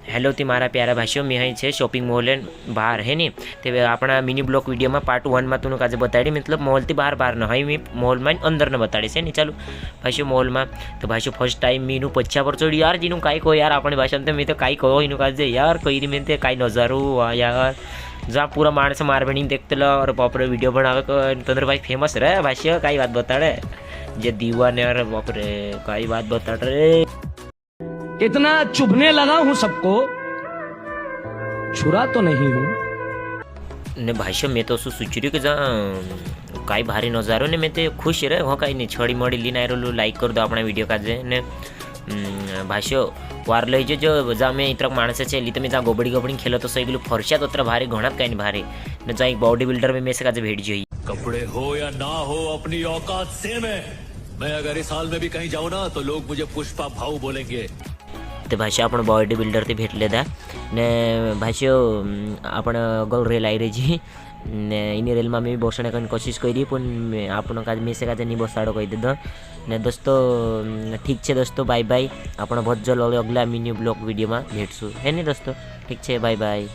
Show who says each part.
Speaker 1: Hello थी मारा प्यारा भाषियों मैं है शॉपिंग मॉल है बाहर है नहीं ते अपना मिनी ब्लॉग वीडियो में पार्ट 1 में तुमने काजे बताड़ी मतलब मॉल थी बाहर न है मैं मॉल में अंदर न बताड़ी से नहीं चालू भाषियों मॉल में तो भाषियों फर्स्ट टाइम मीनू पच्छा पर चढ़ी यार जीनू काई को यार अपनी भाषा में मैं तो काई कहो इनू काजे यार कई में काई नजारो यार जहाँ पूरा माणस मार बनी देखते लो और बापरे वीडियो बनावे तंद्र भाई फेमस रहे भाष्य कई बात बताड़े जे दीवाने और बापरे कई बात बता रे
Speaker 2: इतना चुभने लगा हूं सबको, छुरा तो नहीं हूं
Speaker 1: ने भाष्य में तो सोच रही कि जहाँ कई भारी नजारो ने मैं तो खुश रहे हो कहीं नहीं छड़ी मड़ी लीन आए रो लाइक कर दो अपना वीडियो का जे ने भाष्य वार लई जो जहाँ मैं इतरक माणस है ली तो मैं जहाँ गोबड़ी गोबड़ी खेलो तो सही फरसा तो उतना भारी घणात कहीं भारी ने जहाँ एक बॉडी बिल्डर में मैं से काजे भेट जाइए
Speaker 3: कपड़े हो या ना हो अपनी औकात सेम है। मैं अगर इस हाल में भी कहीं जाऊँ ना तो लोग मुझे पुष्पा भाऊ बोलेंगे।
Speaker 1: ते भाष्य आपण बॉडी बिल्डर भेटलेला ने भाष्य आपण अगल रेल आई रही ने इन रेल में मैं बसने कोशिश करी पण आपण का मेसे का नहीं बसाड़ो कही दे ने दोस्तों ठीक है दोस्तों बाय बाय आपण बहुत जल्द अगला मिनी ब्लॉग वीडियो में भेटसू है नहीं दोस्तों ठीक है बाय बाय।